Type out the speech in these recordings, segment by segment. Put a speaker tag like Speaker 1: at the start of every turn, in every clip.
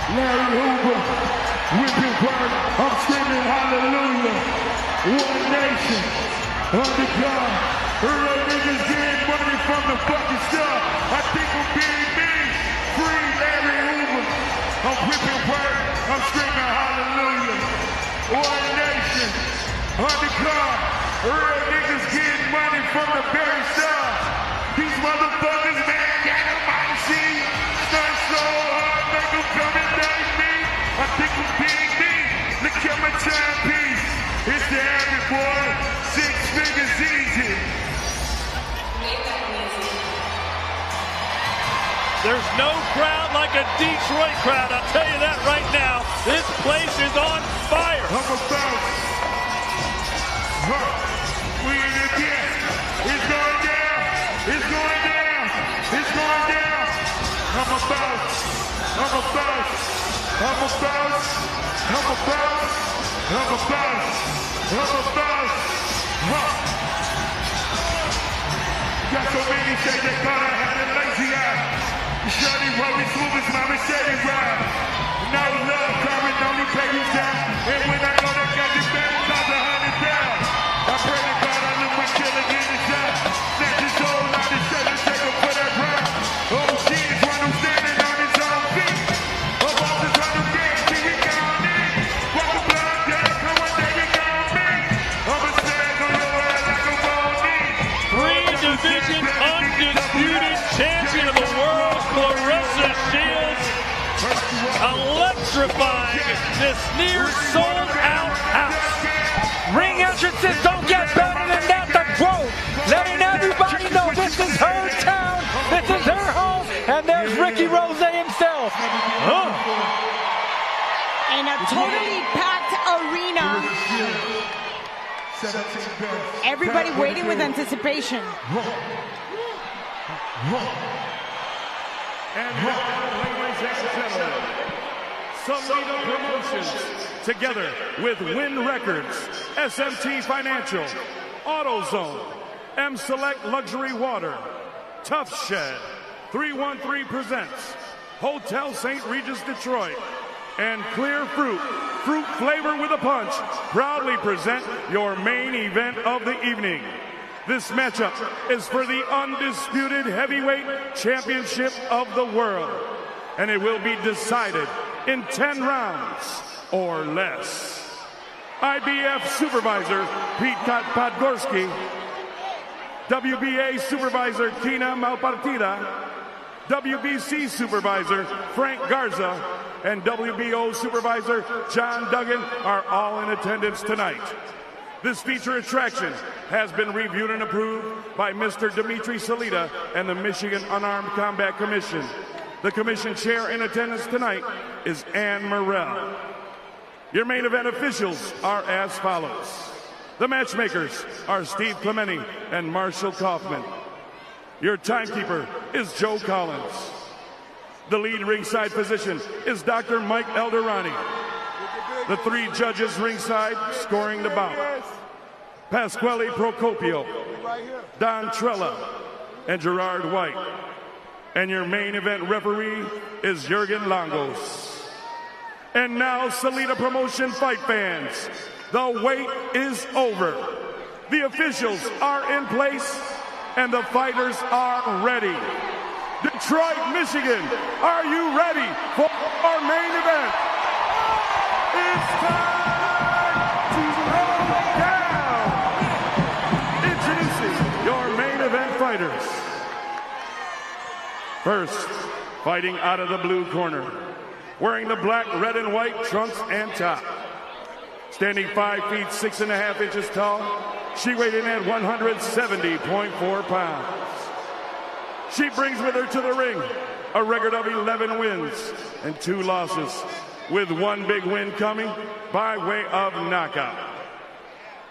Speaker 1: Larry Hoover, whipping word, I'm screaming hallelujah. One nation, under God. Real niggas getting money from the fucking stuff. I think I'm being me. Free Larry Hoover. I'm whipping word, I'm screaming hallelujah. One nation, under God. Real niggas getting money from the very stuff. These motherfuckers, man, got them out of shit. Stunt so hard, make them come and thank me. I think I'm being me. Look at my timepiece. It's the average boy. 6 figures easy.
Speaker 2: There's no crowd like a Detroit crowd, I'll tell you that right now. This place is on fire.
Speaker 1: I'm about. We in it again. It's going down. It's going down. It's going down. I'm about. I'm about. I'm about. I'm about. I'm about. I'm about. Got so many things they thought I had a lazy eye. Shorty rolling smooth as my Mercedes ride. No love, coming, only pay you down. And when I go to get this man, it costs $100,000. I pray to God I look my killer in the job. Snatch his soul out his shirt and take him for that round. Oh, shit, is one who's standing on his own feet. A boss is one who can't see he got me. Walk a blind down, come one day you got me. I'm a stand on your ass like a ball knee.
Speaker 2: Three-division undisputed champion of the world, Clarissa Shields, electrifying this near sold-out house.
Speaker 3: Ring entrances don't get better than that. The quote, letting everybody know this is her town, this is her home, and there's Ricky Rose himself.
Speaker 4: In a totally packed arena. Everybody waiting with anticipation.
Speaker 2: And now, ladies and gentlemen, Salida Promotions, together with Win Records, SMT Financial, AutoZone, M-Select Luxury Water, Tough Shed, 313 Presents, Hotel St. Regis Detroit, and Clear Fruit, fruit flavor with a punch, proudly present your main event of the evening. This matchup is for the undisputed heavyweight championship of the world, and it will be decided in 10 rounds or less. IBF Supervisor Pete Podgorski, WBA Supervisor Tina Malpartida, WBC Supervisor Frank Garza, and WBO Supervisor John Duggan are all in attendance tonight. This feature attraction has been reviewed and approved by Mr. Dimitri Salida and the Michigan Unarmed Combat Commission. The commission chair in attendance tonight is Ann Morrell. Your main event officials are as follows. The matchmakers are Steve Clementi and Marshall Kaufman. Your timekeeper is Joe Collins. The lead ringside physician is Dr. Mike Elderani. The 3 judges ringside scoring the bout: Pasquale Procopio, Don Trella, and Gerard White. And your main event referee is Jurgen Longos. And now, Salida Promotion fight fans, the wait is over. The officials are in place, and the fighters are ready. Detroit, Michigan, are you ready for our main event? It's time to go down. Introducing your main event fighters. First, fighting out of the blue corner, wearing the black, red, and white trunks and top. Standing 5 feet 6.5 inches tall, she weighed in at 170.4 pounds. She brings with her to the ring a record of 11 wins and 2 losses, with 1 big win coming by way of knockout.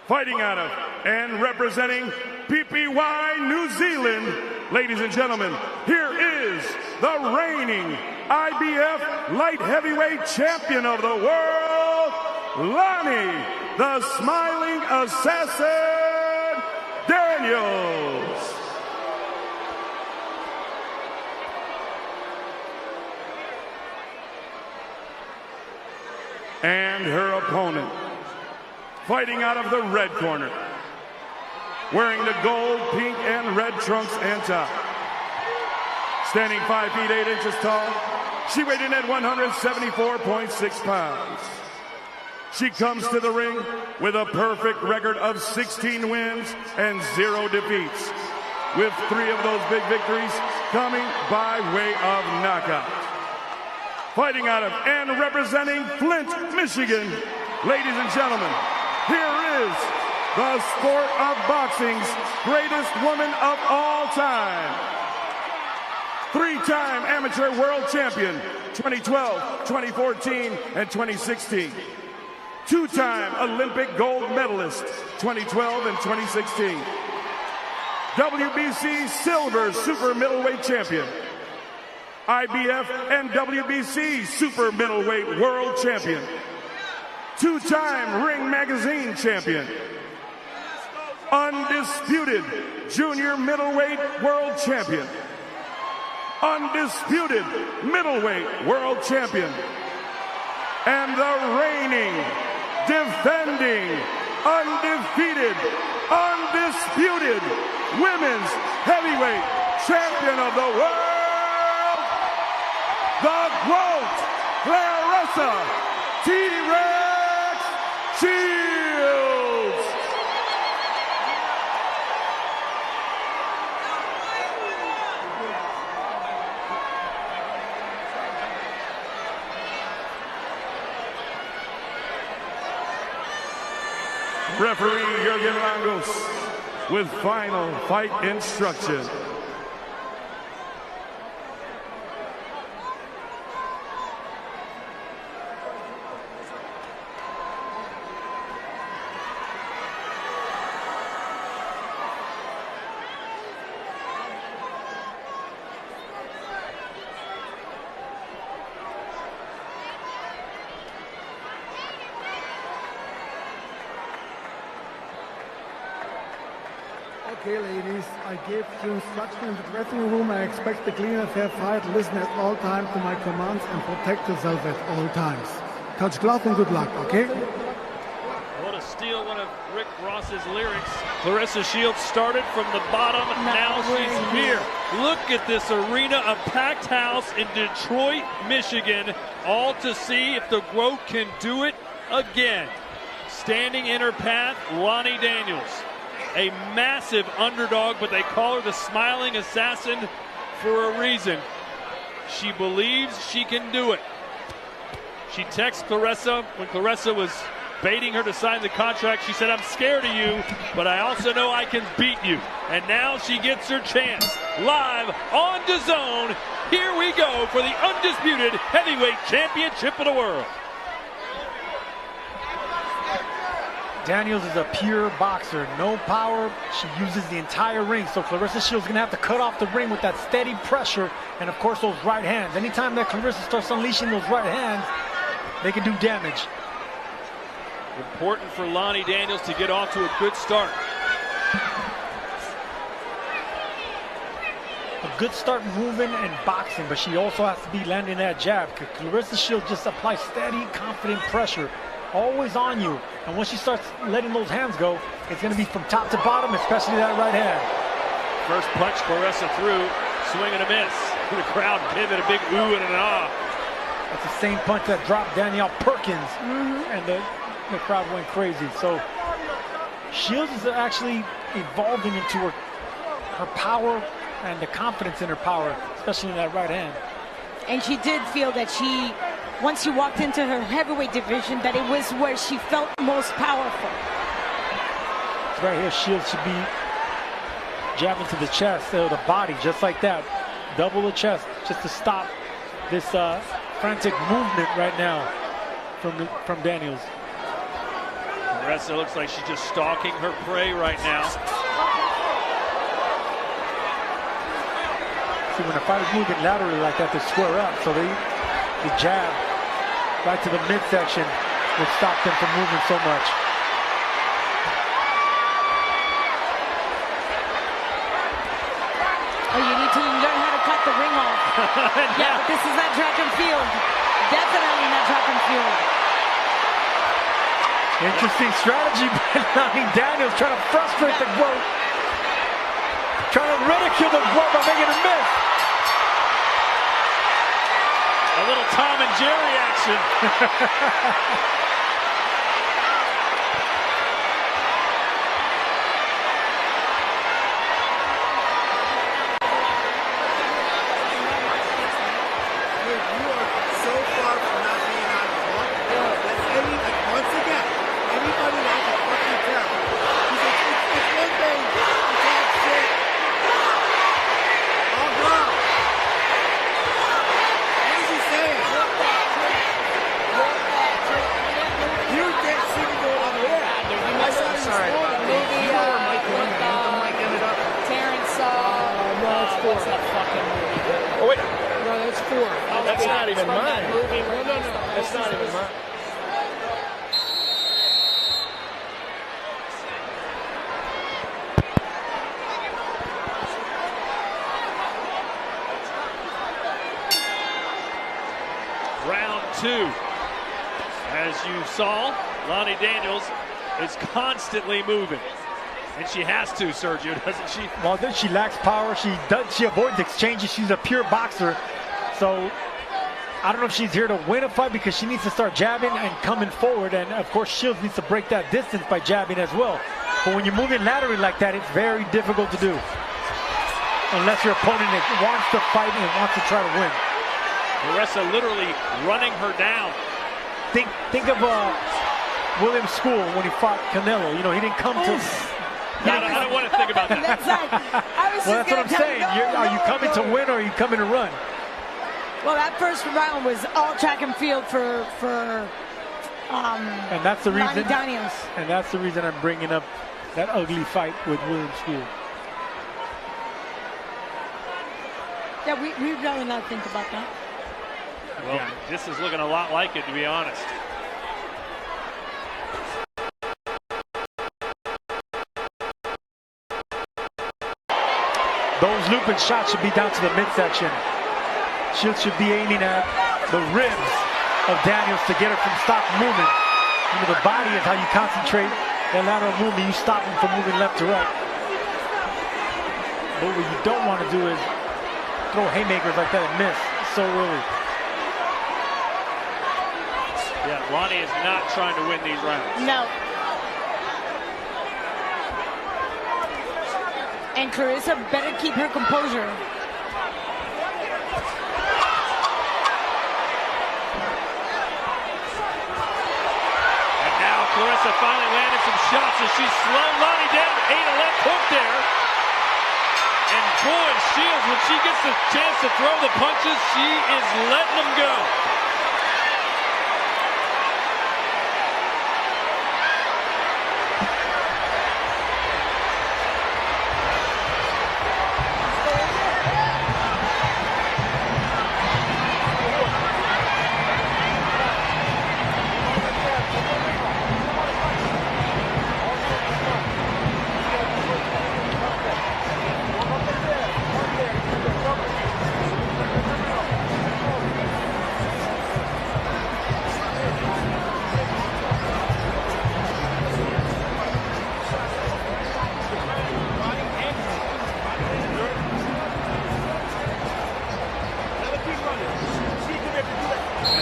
Speaker 2: Fighting out of and representing PPY New Zealand, ladies and gentlemen, here is the reigning IBF light heavyweight champion of the world, Lani, the Smiling Assassin Daniels. And her opponent, fighting out of the red corner, wearing the gold, pink, and red trunks and top. Standing 5 feet 8 inches tall, she weighed in at 174.6 pounds. She comes to the ring with a perfect record of 16 wins and 0 defeats, with 3 of those big victories coming by way of knockout. Fighting out of and representing Flint, Michigan, ladies and gentlemen, here is the sport of boxing's greatest woman of all time. 3-time amateur world champion, 2012, 2014, and 2016. 2-time Olympic gold medalist, 2012 and 2016. WBC silver super middleweight champion. IBF and WBC super middleweight world champion. 2-time Ring Magazine champion. Undisputed junior middleweight world champion. Undisputed middleweight world champion. And the reigning, defending, undefeated, undisputed women's heavyweight champion of the world, the GOAT, Clarissa T-Rex Shields. Referee Jürgen Langos with final fight instruction.
Speaker 5: Okay, ladies, I gave you instruction in the dressing room. I expect a clean and fair fight. Listen at all times to my commands and protect yourself at all times. Touch glove and good luck, okay?
Speaker 6: Well, to steal one of Rick Ross's lyrics, Clarissa Shields started from the bottom, now she's here. Look at this arena, a packed house in Detroit, Michigan, all to see if the GOAT can do it again. Standing in her path, Lani Daniels. A massive underdog, but they call her the smiling assassin for a reason. She believes she can do it. She texts Clarissa when Clarissa was baiting her to sign the contract. She said, "I'm scared of you, but I also know I can beat you." And now she gets her chance. Live on DAZN, here we go for the undisputed heavyweight championship of the world.
Speaker 3: Daniels is a pure boxer, no power. She uses the entire ring. So Clarissa Shields is going to have to cut off the ring with that steady pressure and, of course, those right hands. Anytime that Clarissa starts unleashing those right hands, they can do damage.
Speaker 6: Important for Lani Daniels to get off to a good start.
Speaker 3: A good start moving and boxing, but she also has to be landing that jab. Clarissa Shields just applies steady, confident pressure. Always on you. And once she starts letting those hands go, it's going to be from top to bottom, especially that right hand.
Speaker 6: First punch Clarissa through, swing and a miss. The crowd give it a big ooh and an ah.
Speaker 3: That's the same punch that dropped Danielle Perkins. And the crowd went crazy. So Shields is actually evolving into her power and the confidence in her power, especially in that right hand.
Speaker 4: And she did feel that once she walked into her heavyweight division, that it was where she felt most powerful.
Speaker 3: Right here, Shields should be jabbing to the chest, or the body, just like that. Double the chest, just to stop this frantic movement right now from Daniels.
Speaker 6: Clarissa looks like she's just stalking her prey right now.
Speaker 3: See, when a fighter's moving laterally like that, they square up, so the jab right to the midsection will stop them from moving so much.
Speaker 4: Oh, you need to learn how to cut the ring off. Yeah, but this is not track and field. Definitely not track and field.
Speaker 3: Interesting strategy by Lani Daniels, trying to frustrate the GOAT. Trying to ridicule the GOAT by making him miss.
Speaker 6: A little Tom and Jerry action. That's not even mine. That's not even mine. Round 2. As you saw, Lani Daniels is constantly moving. And she has to, Sergio, doesn't she?
Speaker 3: Well, then she lacks power. She avoids exchanges. She's a pure boxer. So I don't know if she's here to win a fight because she needs to start jabbing and coming forward. And of course, Shields needs to break that distance by jabbing as well. But when you're moving laterally like that, it's very difficult to do. Unless your opponent wants to fight and wants to try to win.
Speaker 6: Clarissa literally running her down.
Speaker 3: Think of William School when he fought Canelo. You know, he didn't come to...
Speaker 6: I don't want to think about that.
Speaker 3: Well, that's what I'm saying. Are you coming to win or are you coming to run?
Speaker 4: Well, that first round was all track and field for
Speaker 3: and that's the reason.
Speaker 4: Lani Daniels.
Speaker 3: And that's the reason I'm bringing up that ugly fight with William School.
Speaker 4: Yeah, we'd rather not think about that.
Speaker 6: Well, this is looking a lot like it, to be honest.
Speaker 3: Those looping shots should be down to the midsection. Shields should be aiming at the ribs of Daniels to get her from stop moving. You know, the body is how you concentrate that lateral movement. You stop them from moving left to right. But what you don't want to do is throw haymakers like that and miss so early.
Speaker 6: Yeah, Lani is not trying to win these rounds.
Speaker 4: No. And Clarissa better keep her composure.
Speaker 6: And now Clarissa finally landed some shots as she slowed Lani down. Ate a left hook there. And boy, Shields, when she gets the chance to throw the punches, she is letting them go.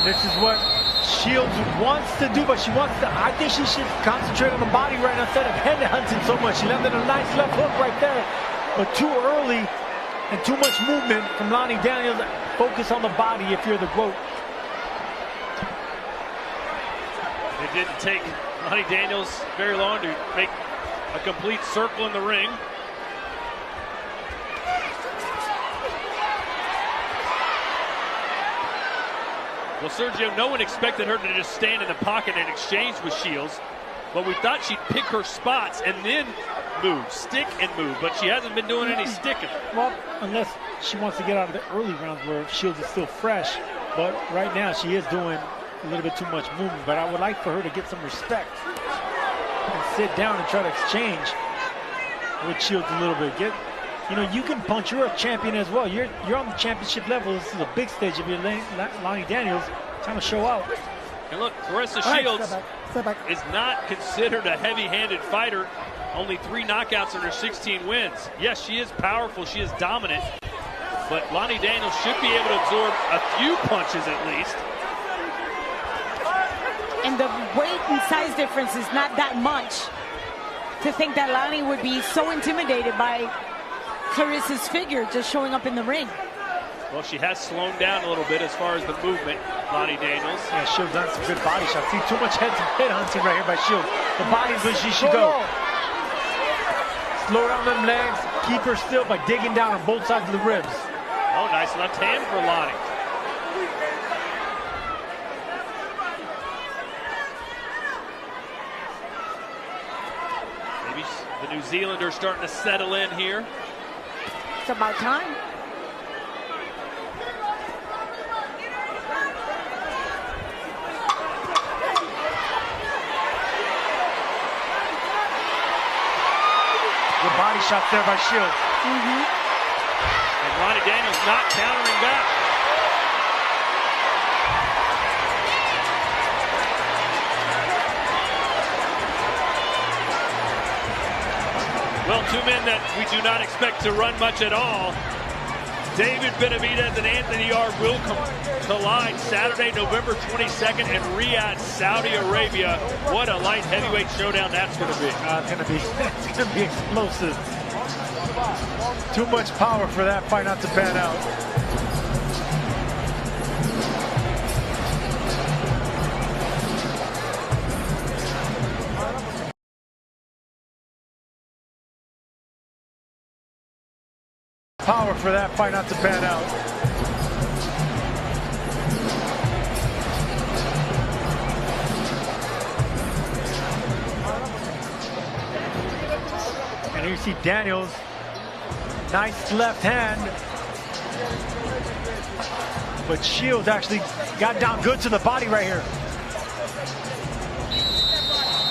Speaker 3: This is what Shields wants to do, but I think she should concentrate on the body right now instead of head hunting so much. She landed a nice left hook right there, but too early and too much movement from Lani Daniels. Focus on the body if you're the GOAT.
Speaker 6: It didn't take Lani Daniels very long to make a complete circle in the ring. Well, Sergio, no one expected her to just stand in the pocket and exchange with Shields, but we thought she'd pick her spots and then move, stick and move, but she hasn't been doing any sticking.
Speaker 3: Well, unless she wants to get out of the early rounds where Shields is still fresh, but right now she is doing a little bit too much movement, but I would like for her to get some respect and sit down and try to exchange with Shields a little bit. You know, you can punch. You're a champion as well. You're on the championship level. This is a big stage of your Lani Daniels. Time to show out.
Speaker 6: And look, Clarissa Shields is not considered a heavy-handed fighter. Only 3 knockouts in her 16 wins. Yes, she is powerful. She is dominant. But Lani Daniels should be able to absorb a few punches at least.
Speaker 4: And the weight and size difference is not that much to think that Lani would be so intimidated by Clarissa's figure just showing up in the ring.
Speaker 6: Well, she has slowed down a little bit as far as the movement, Lani Daniels.
Speaker 3: Yeah, Shields done some good body shots. See, too much head hunting right here by Shields. The body's where she should go. Slow down them legs, keep her still by digging down on both sides of the ribs.
Speaker 6: Oh, nice left hand for Lani. Maybe the New Zealander starting to settle in here.
Speaker 4: It's about time.
Speaker 3: Good body shots there by Shields.
Speaker 6: And Lani Daniels not countering back. Well, 2 men that we do not expect to run much at all. David Benavidez and Anthony Yarde will collide Saturday, November 22nd in Riyadh, Saudi Arabia. What a light heavyweight showdown that's going to be.
Speaker 3: It's gonna be explosive. Too much power for that fight not to pan out. Power for that fight not to pan out. And here you see Daniels. Nice left hand. But Shields actually got down good to the body right here.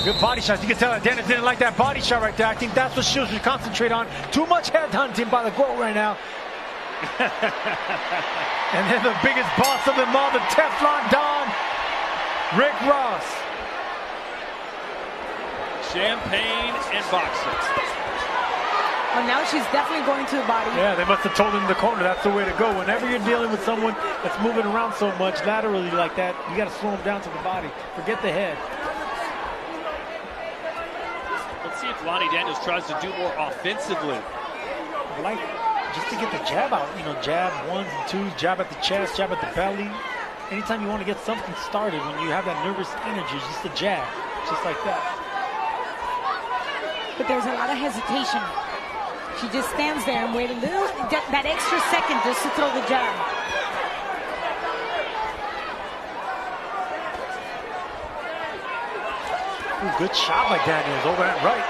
Speaker 3: Good body shots. You can tell that Daniels didn't like that body shot right there. I think that's what Shields should concentrate on. Too much head hunting by the GOAT right now. And then the biggest boss of them all, the Teflon Don, Rick Ross.
Speaker 6: Champagne and boxing.
Speaker 4: Well, now she's definitely going to the body.
Speaker 3: Yeah, they must have told him in the corner that's the way to go. Whenever you're dealing with someone that's moving around so much laterally like that, you got to slow him down to the body. Forget the head.
Speaker 6: Let's see if Lani Daniels tries to do more offensively.
Speaker 3: I like just to get the jab out. You know, jab 1s and 2s, jab at the chest, jab at the belly. Anytime you want to get something started, when you have that nervous energy, it's just a jab, just like that.
Speaker 4: But there's a lot of hesitation. She just stands there and wait a little, that extra second just to throw the jab.
Speaker 3: Ooh, good shot by Daniels over that right.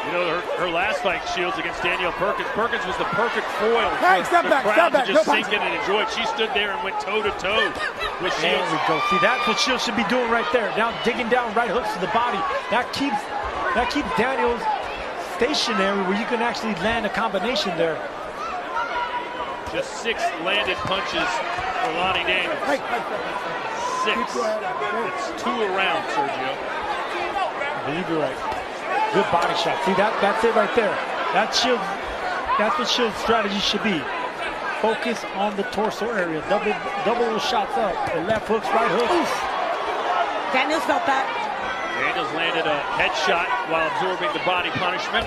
Speaker 6: You know, her last fight, Shields, against Danielle Perkins. Perkins was the perfect foil
Speaker 5: Hey,
Speaker 6: for
Speaker 5: step
Speaker 6: the
Speaker 5: back,
Speaker 6: crowd
Speaker 5: step back,
Speaker 6: to just
Speaker 5: no
Speaker 6: sink in and enjoy it. She stood there and went toe-to-toe with
Speaker 3: There
Speaker 6: Shields.
Speaker 3: we go. See, that's what Shields should be doing right there. Now digging down right hooks to the body. That keeps Daniels stationary where you can actually land a combination there.
Speaker 6: Just 6 landed punches for Lani Daniels. 6. It's 2 around, Sergio.
Speaker 3: I believe you're right. Good body shot. See, that's it right there. That's what Shields' strategy should be. Focus on the torso area. Double those shots up. The left hooks, right hooks.
Speaker 4: Oof. Daniels felt that.
Speaker 6: Daniels landed a headshot while absorbing the body punishment.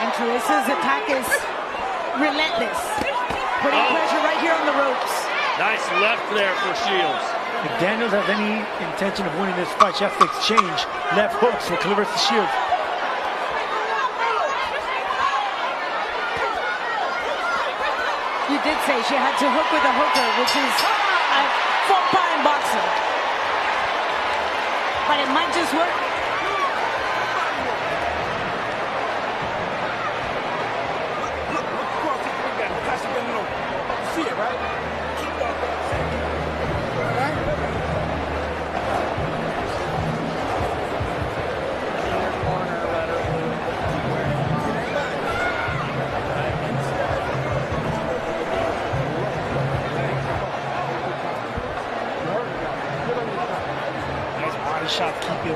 Speaker 4: And Clarissa's attack is relentless. Putting pressure right here on the ropes.
Speaker 6: Nice left there for Shields.
Speaker 3: If Daniels has any intention of winning this fight, she has to exchange left hooks with Clarissa Shields.
Speaker 4: You did say she had to hook with a hooker, which is a faux pas in boxing. But it might just work.
Speaker 5: See it, right?
Speaker 3: shot keeping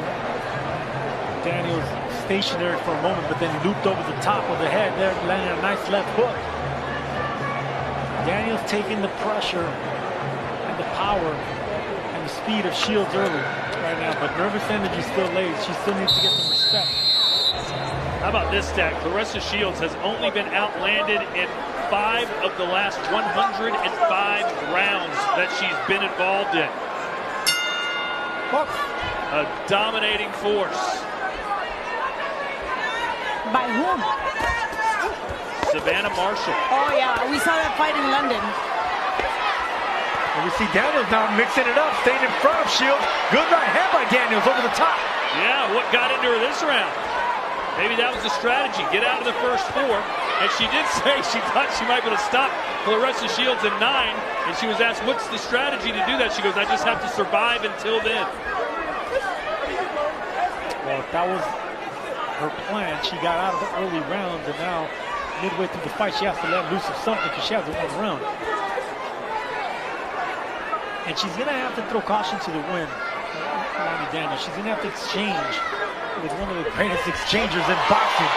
Speaker 3: Daniels stationary for a moment, but then looped over the top of the head there, landing a nice left hook. Daniels taking the pressure and the power and the speed of Shields early right now, but nervous energy still lays. She still needs to get some respect.
Speaker 6: How about this stat? Clarissa Shields has only been outlanded in 5 of the last 105 rounds that she's been involved in. A dominating force.
Speaker 4: By whom?
Speaker 6: Savannah Marshall.
Speaker 4: Oh yeah, we saw that fight in London.
Speaker 3: And we see Daniels now mixing it up, staying in front of Shields. Good right hand by Daniels over the top.
Speaker 6: Yeah, what got into her this round? Maybe that was the strategy. Get out of the first 4. And she did say she thought she might be able to stop Clarissa Shields in 9. And she was asked, what's the strategy to do that? She goes, I just have to survive until then.
Speaker 3: Well, if that was her plan, she got out of the early rounds, and now midway through the fight, she has to let loose of something because she hasn't won a round. And she's going to have to throw caution to the wind, Lani Daniels. She's going to have to exchange with one of the greatest exchangers in boxing.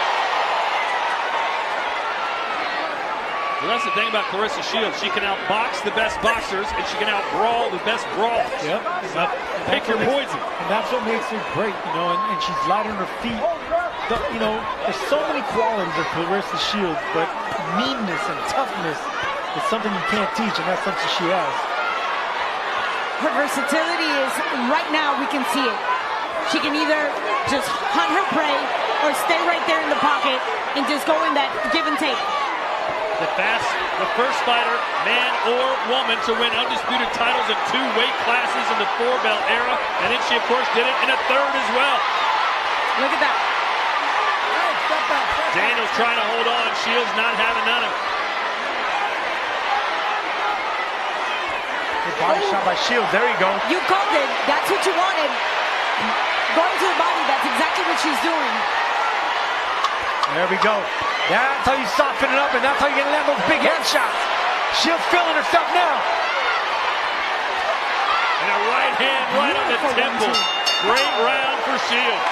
Speaker 6: Well, that's the thing about Clarissa Shields. She can outbox the best boxers, and she can outbrawl the best brawlers.
Speaker 3: Yep.
Speaker 6: Pick your poison.
Speaker 3: And that's what makes her great, you know, and she's light on her feet. You know, there's so many qualities of Clarissa Shields, but meanness and toughness is something you can't teach, and that's something she has.
Speaker 4: Her versatility is, right now we can see it. She can either just hunt her prey or stay right there in the pocket and just go in that give and take.
Speaker 6: The first fighter, man or woman, to win undisputed titles in 2 weight classes in the 4-belt era. And then she, of course, did it in a 3rd as well.
Speaker 4: Look at that.
Speaker 6: Daniels trying to hold on. Shields not having none of it.
Speaker 3: Good body shot by Shields. There you go.
Speaker 4: You called it. That's what you wanted. Going to the body. That's exactly what she's doing.
Speaker 3: There we go. That's how you soften it up, and that's how you get to land those big headshots. Shields feeling herself now.
Speaker 6: And a right hand right on the temple. Great round for Shields.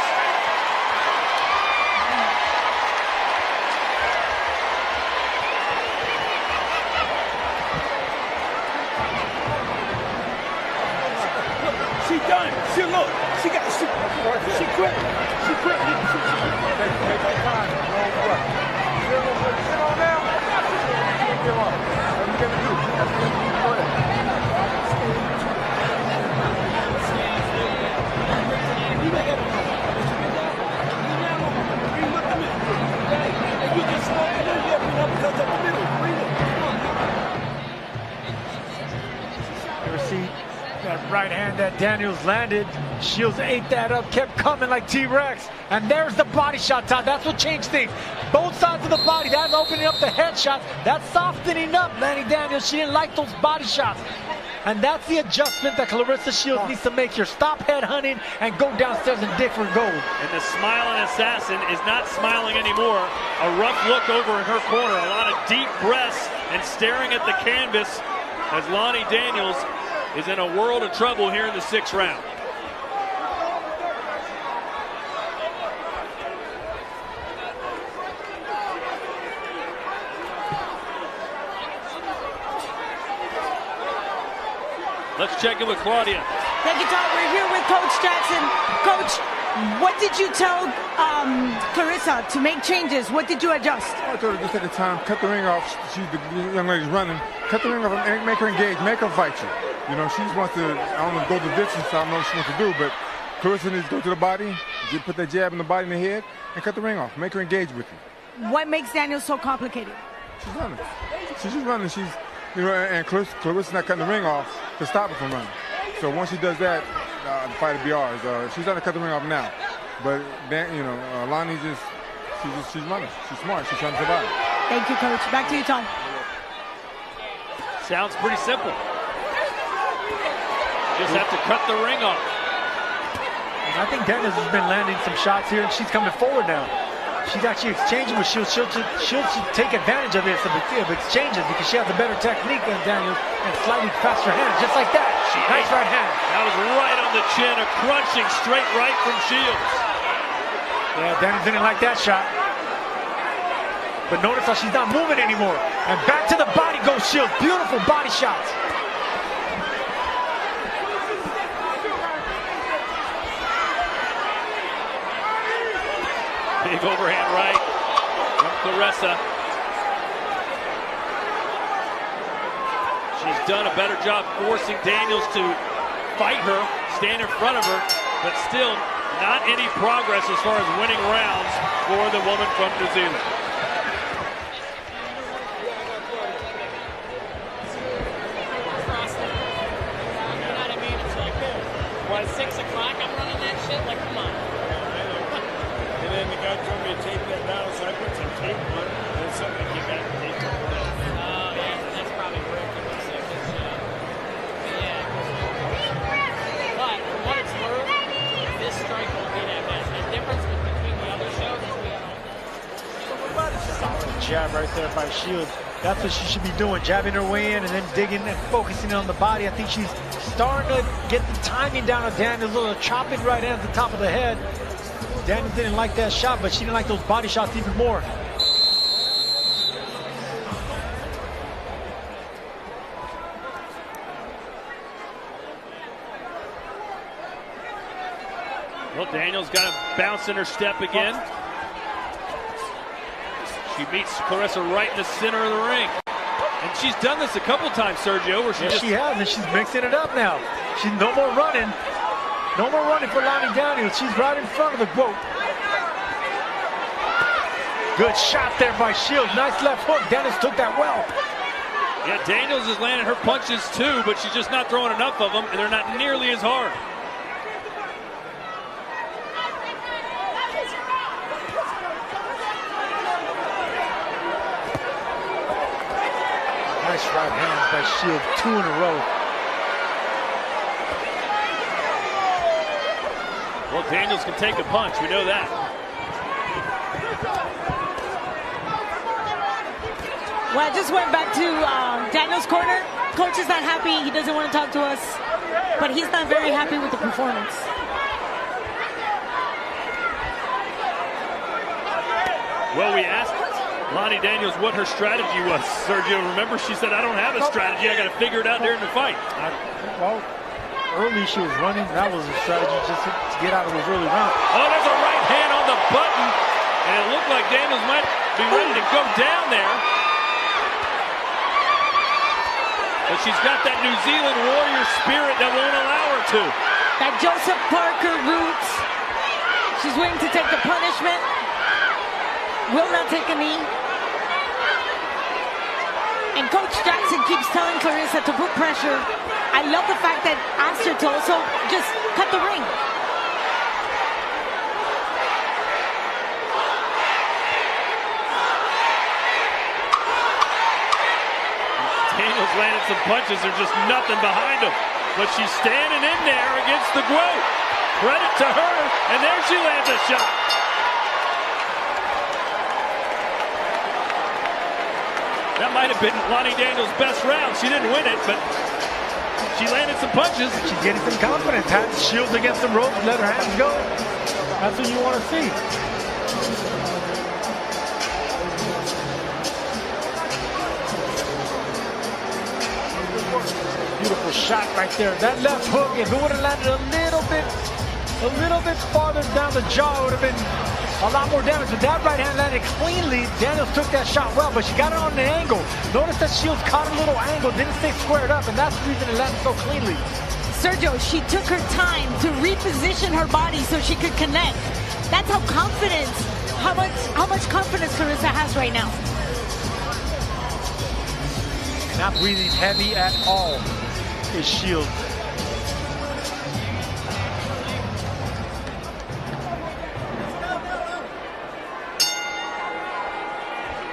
Speaker 7: She done. She look. She got. She quit. She quit. Sit on now. Give up. What you gonna do? That's what you do. Go ahead. You just walk in here because of the middle.
Speaker 3: Ever see that right hand that Daniels landed? Shields ate that up, kept coming like T-Rex. And there's the body shot, Todd. That's what changed things. Both sides of the body. That's opening up the headshots. That's softening up Lani Daniels. She didn't like those body shots. And that's the adjustment that Clarissa Shields needs to make here. Stop head hunting and go downstairs and dig for gold.
Speaker 6: And the smiling assassin is not smiling anymore. A rough look over in her corner. A lot of deep breaths and staring at the canvas as Lani Daniels is in a world of trouble here in the 6th round. Let's check in with Claudia.
Speaker 4: Thank you, Todd. We're here with Coach Jackson. Coach, what did you tell Clarissa to make changes? What did you adjust?
Speaker 8: I told her just at the time, cut the ring off. She's the young lady's running. Cut the ring off and make her engage. Make her fight you. You know, she just wants to, I don't know, go the distance. I don't know what she wants to do, but Clarissa needs to go to the body, put that jab in the body and the head, and cut the ring off. Make her engage with you.
Speaker 4: What makes Daniels so complicated?
Speaker 8: She's running. She's just running. She's, you know, and Clarissa's not cutting the ring off to stop her from running. So once she does that, the fight will be ours. She's trying to cut the ring off now, but you know, Lani she's running. She's smart. She's trying to survive.
Speaker 4: Thank you, Coach. Back to you, Tom.
Speaker 6: Sounds pretty simple. Just have to cut the ring off.
Speaker 3: And I think Daniels has been landing some shots here, and she's coming forward now. She's actually exchanging with Shields. Shields should take advantage of it, of exchanges, because she has a better technique than Daniels and slightly faster hands, just like that. Nice right hand.
Speaker 6: That was right on the chin, a crunching straight right from Shields.
Speaker 3: Yeah, Daniels didn't like that shot. But notice how she's not moving anymore. And back to the body goes Shields. Beautiful body shots.
Speaker 6: Big overhand right from Clarissa. She's done a better job forcing Daniels to fight her, stand in front of her, but still not any progress as far as winning rounds for the woman from New Zealand.
Speaker 9: You know what I mean? It's like, what, 6 o'clock I'm running that shit? Like, come on.
Speaker 7: And then the guy told me to tape that down, so I put some tape on it, and then something came back and taped it.
Speaker 9: Oh, yeah, that's probably where it came from. Yeah. But for what it's worth, this strike won't be that bad. The difference between the other shows is we have
Speaker 3: Solid jab right there by Shields. That's what she should be doing, jabbing her way in and then digging and focusing on the body. I think she's starting to get the timing down of Daniels, a little chopping right hand at the top of the head. Daniels didn't like that shot, but she didn't like those body shots even more.
Speaker 6: Well, Daniels got to bounce in her step again. She meets Clarissa right in the center of the ring. And she's done this a couple times, Sergio, where
Speaker 3: she has, and she's mixing it up now. She's no more running. No more running for Lani Daniels. She's right in front of the quote. Good shot there by Shields. Nice left hook. Daniels took that well.
Speaker 6: Yeah, Daniels is landing her punches too, but she's just not throwing enough of them, and they're not nearly as hard.
Speaker 3: Nice right hands by Shields, 2 in a row.
Speaker 6: Well, Daniels can take a punch, we know that.
Speaker 4: Well, I just went back to Daniels' corner. Coach is not happy. He doesn't want to talk to us, but he's not very happy with the performance.
Speaker 6: Well, we asked Lani Daniels what her strategy was. Sergio, remember she said, I don't have a strategy. I got to figure it out during the fight.
Speaker 3: Well, early she was running. That was a strategy just to get out of those early rounds.
Speaker 6: Oh, there's a right hand on the button. And it looked like Daniels might be ready to go down there. But she's got that New Zealand warrior spirit that won't allow her to.
Speaker 4: That Joseph Parker roots. She's willing to take the punishment. Will not take a knee. And Coach Jackson keeps telling Clarissa to put pressure. I love the fact that asked her to also just cut the ring.
Speaker 6: Daniels landed some punches. There's just nothing behind him. But she's standing in there against the quote. Credit to her. And there she lands a shot. That might have been Lani Daniels' best round. She didn't win it, but she landed some punches.
Speaker 3: She's getting some confidence. Had Shields against the ropes, let her hands go. That's what you want to see. Beautiful shot right there. That left hook, if it would have landed a little bit farther down the jaw, it would have been a lot more damage. But that right hand landed cleanly. Daniels took that shot well, but she got it on an angle. Notice that Shields caught a little angle, didn't stay squared up, and that's the reason it landed so cleanly.
Speaker 4: Sergio, she took her time to reposition her body so she could connect. That's how much confidence Clarissa has right now.
Speaker 3: Not breathing heavy at all is Shields.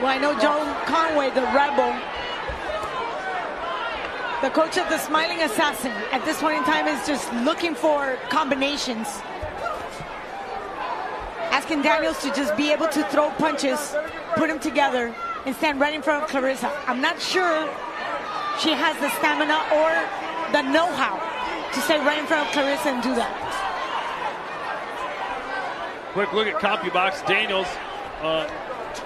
Speaker 4: Well, I know Joe Conway, the Rebel, the coach of the Smiling Assassin, at this point in time is just looking for combinations. asking Daniels to just be able to throw punches, put them together, and stand right in front of Clarissa. I'm not sure she has the stamina or the know-how to stay right in front of Clarissa and do that.
Speaker 6: Quick look at CompuBox. Daniels,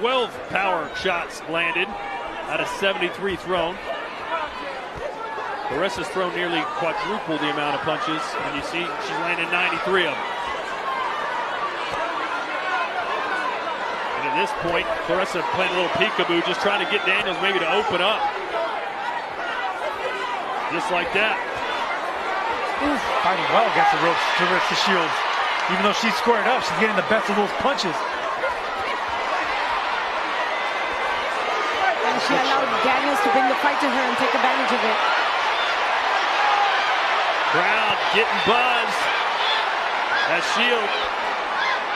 Speaker 6: 12 power shots landed out of 73 thrown. Clarissa's thrown nearly quadruple the amount of punches, and you see she's landed 93 of them. And at this point, Clarissa playing a little peekaboo, just trying to get Daniels maybe to open up. Just like that.
Speaker 3: Ooh, fighting well against the ropes, Clarissa Shields. Even though she's squared up, she's getting the best of those punches.
Speaker 4: And she allowed Daniels to bring the fight to her and take advantage of it.
Speaker 6: Crowd getting buzzed as Shields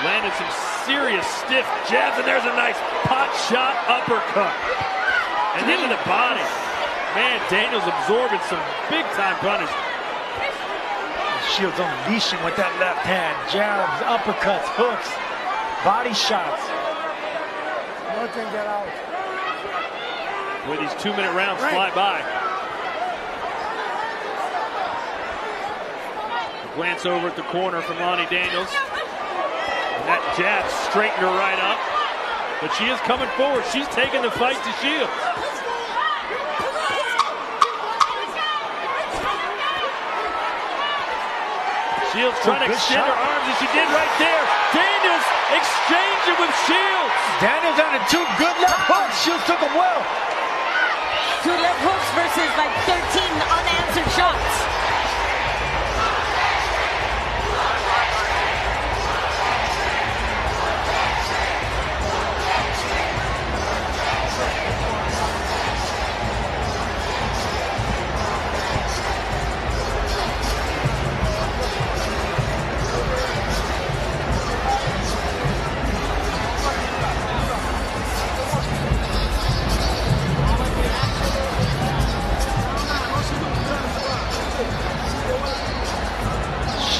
Speaker 6: landed some serious stiff jabs, and there's a nice pot shot uppercut. And into the body. Man, Daniels absorbing some big-time punishment.
Speaker 3: Shields unleashing with that left hand. Jabs, uppercuts, hooks, body shots.
Speaker 7: Nothing get out.
Speaker 6: Where these 2-minute rounds fly by. A glance over at the corner from Lani Daniels. And that jab straightened her right up. But she is coming forward. She's taking the fight to Shields. Shields trying to extend her arms, and she did right there. Daniels exchanging with Shields.
Speaker 3: Daniels landed 2 good left hooks. Shields took them well.
Speaker 4: 2 left hooks versus like 13 unanswered shots.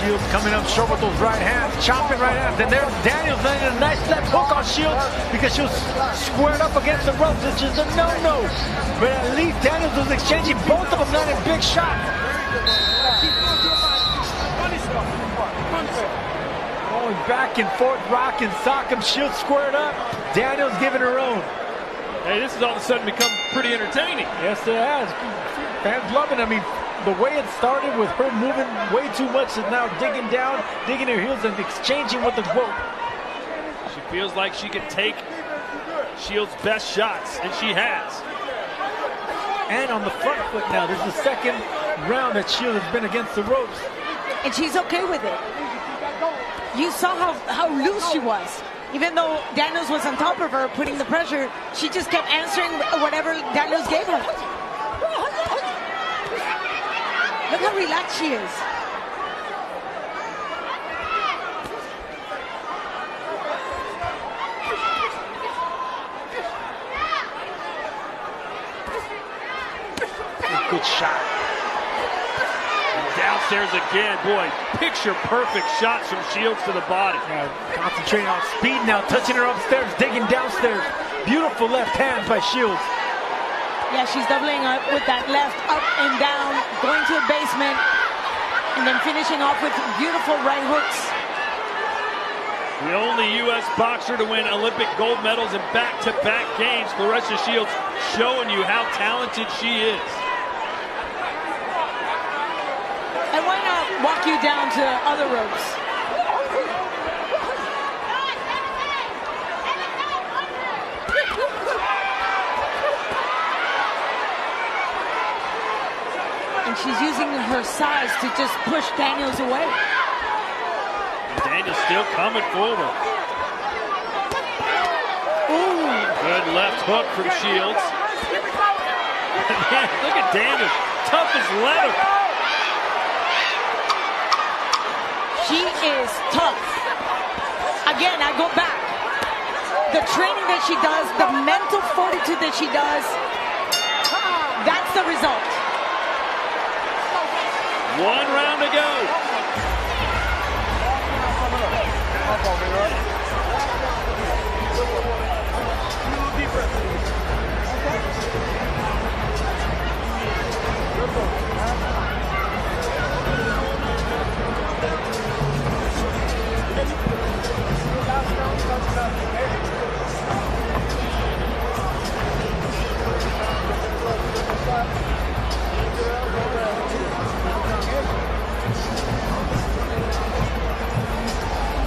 Speaker 3: Shields coming up short with those right hands, chopping right hands. And there, Daniels landing a nice left hook on Shields because she was squared up against the ropes, which is a no-no. But at least Daniels was exchanging both of them, landing big shots. Going back and forth, rock and sock him. Shields squared up. Daniels giving her own.
Speaker 6: Hey, this has all of a sudden become pretty entertaining.
Speaker 3: Yes, it has. Fans loving it. I mean, the way it started with her moving way too much and now digging down, digging her heels and exchanging with the rope.
Speaker 6: She feels like she can take Shields' best shots, and she has.
Speaker 3: And on the front foot now. This is the second round that Shields has been against the ropes.
Speaker 4: And she's okay with it. You saw how loose she was. Even though Daniels was on top of her, putting the pressure, she just kept answering whatever Daniels gave her. Look how relaxed she is.
Speaker 3: Good shot.
Speaker 6: And downstairs again, boy, picture perfect shots from Shields to the body.
Speaker 3: Yeah, concentrating on speed now, touching her upstairs, digging downstairs. Beautiful left hand by Shields.
Speaker 4: Yeah, she's doubling up with that left up and down, going to the basement, and then finishing off with beautiful right hooks.
Speaker 6: The only U.S. boxer to win Olympic gold medals in back-to-back games, Clarissa Shields, showing you how talented she is.
Speaker 4: And why not walk you down to other ropes? And she's using her size to just push Daniels away.
Speaker 6: Daniels still coming forward.
Speaker 4: Ooh.
Speaker 6: Good left hook from Shields. Man, look at Daniels, tough as leather.
Speaker 4: She is tough. Again, I go back. The training that she does, the mental fortitude that she does, that's the result.
Speaker 6: 1 round to go.
Speaker 7: Up on me, right?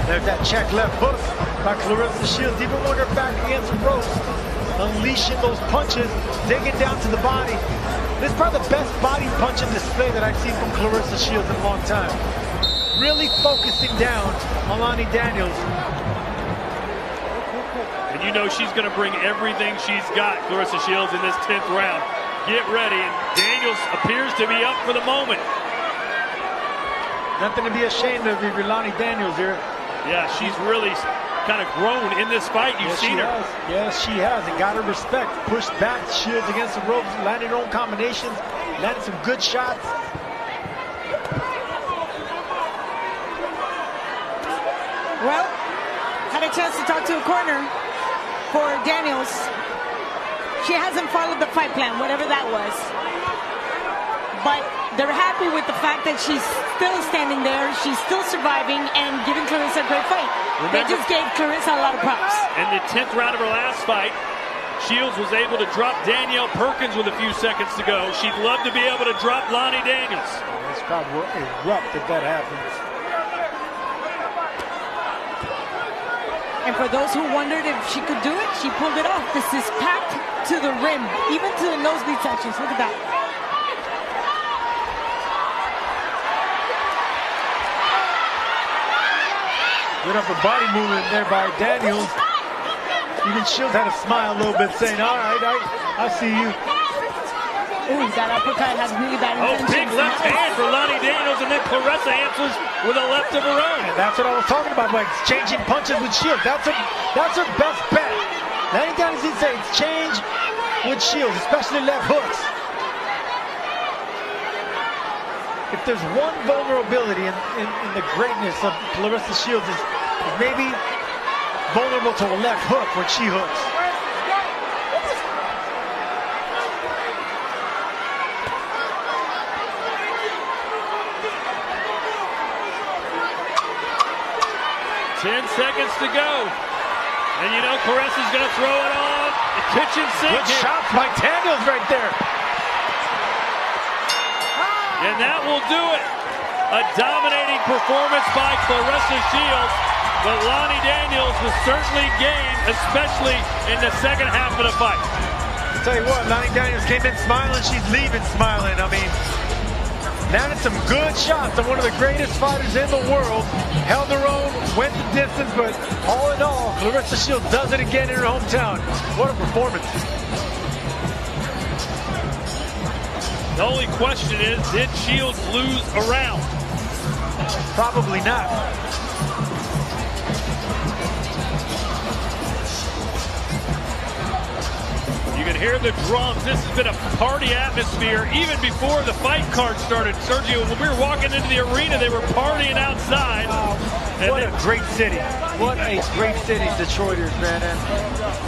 Speaker 3: There's that check left hook by Clarissa Shields, even when they're back against the ropes, unleashing those punches, digging down to the body. This is probably the best body punching display that I've seen from Clarissa Shields in a long time. Really focusing down on Lani Daniels.
Speaker 6: And you know she's going to bring everything she's got, Clarissa Shields, in this 10th round. Get ready, and Daniels appears to be up for the moment.
Speaker 3: Nothing to be ashamed of if you're Lani Daniels here.
Speaker 6: Yeah, she's really kind of grown in this fight. You've seen her.
Speaker 3: Yes, she has. And got her respect. Pushed back Shields against the ropes, landed her own combinations, landed some good shots.
Speaker 4: Well, had a chance to talk to a corner for Daniels. She hasn't followed the fight plan, whatever that was. But they're happy with the fact that she's still standing there, she's still surviving, and giving Clarissa a great fight. They just gave Clarissa a lot of props.
Speaker 6: In the 10th round of her last fight, Shields was able to drop Danielle Perkins with a few seconds to go. She'd love to be able to drop Lani Daniels.
Speaker 3: This crowd will erupt if that happens.
Speaker 4: And for those who wondered if she could do it, she pulled it off. This is packed to the rim, even to the nosebleed sections. Look at that.
Speaker 3: Good upper body movement there by Daniels. Even Shields had a smile a little bit, saying, all right, I see you.
Speaker 4: Ooh, that uppercut has really bad intentions.
Speaker 6: Big left hand for Lani Daniels, and then Clarissa answers with a left of her own.
Speaker 3: And that's what I was talking about, like exchanging punches with Shields. That's her best bet. Lani Daniels needs to exchange with Shields, especially left hooks. If there's one vulnerability in the greatness of Clarissa Shields is maybe vulnerable to a left hook when she hooks.
Speaker 6: Ten seconds to go. And you know Clarissa's going to throw it on the kitchen sink.
Speaker 3: Good shot by Daniels right there.
Speaker 6: And that will do it. A dominating performance by Clarissa Shields. But Lani Daniels was certainly game, especially in the second half of the fight.
Speaker 3: I'll tell you what, Lani Daniels came in smiling. She's leaving smiling. I mean, landed some good shots on one of the greatest fighters in the world. Held her own, went the distance, but all in all, Clarissa Shields does it again in her hometown. What a performance.
Speaker 6: The only question is, did Shields lose a round?
Speaker 3: Probably not.
Speaker 6: You can hear the drums. This has been a party atmosphere even before the fight card started. Sergio, when we were walking into the arena, they were partying outside.
Speaker 3: What a great city. What a great city, Detroiters, man. And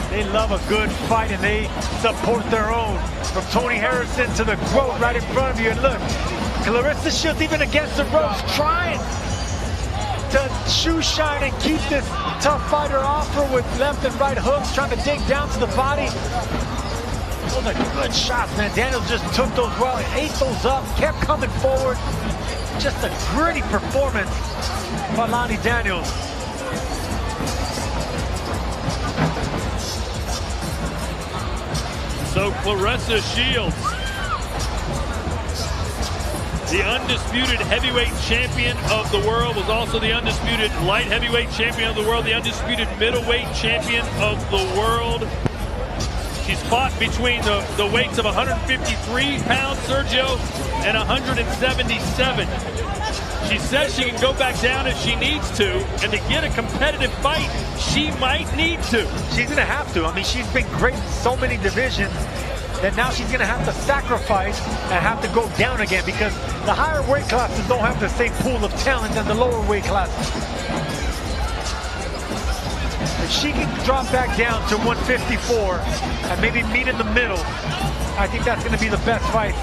Speaker 3: they love a good fight, and they support their own. From Tony Harrison to the quote right in front of you. And look, Clarissa Shields, even against the ropes, trying to shoe shine and keep this tough fighter off her with left and right hooks, trying to dig down to the body. Those are good shots, man. Daniels just took those well, ate those up, kept coming forward. Just a gritty performance by Lani Daniels.
Speaker 6: So Clarissa Shields, the undisputed heavyweight champion of the world, was also the undisputed light heavyweight champion of the world, the undisputed middleweight champion of the world. She's fought between the weights of 153 pounds, Sergio, and 177. She says she can go back down if she needs to, and to get a competitive fight, she might need to.
Speaker 3: She's going to have to. I mean, she's been great in so many divisions that now she's going to have to sacrifice and have to go down again, because the higher weight classes don't have the same pool of talent than the lower weight classes. If she can drop back down to 154 and maybe meet in the middle, I think that's going to be the best fight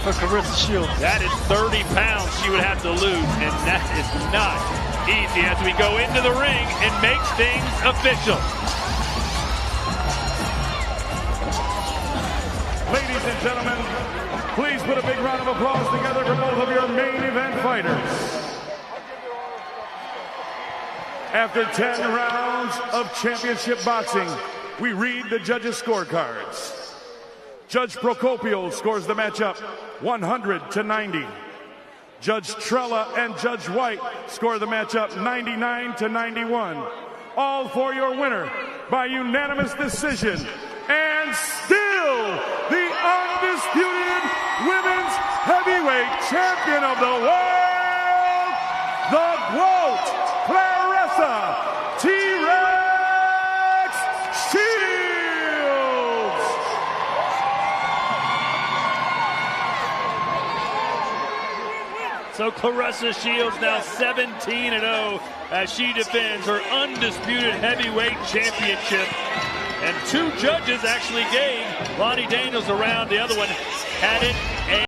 Speaker 3: for Clarissa Shields.
Speaker 6: That is 30 pounds she would have to lose, and that is not easy as we go into the ring and make things official.
Speaker 2: Ladies and gentlemen, please put a big round of applause together for both of your main event fighters. After 10 rounds of championship boxing, we read the judges' scorecards. Judge Procopio scores the matchup 100-90. Judge Trella and Judge White score the matchup 99-91. All for your winner by unanimous decision, and still the undisputed women's heavyweight champion of the world, the GOAT, Clarissa T-Rex Shields.
Speaker 6: So Clarissa Shields now 17-0 as she defends her undisputed heavyweight championship. And two judges actually gave Lani Daniels a round. The other one had it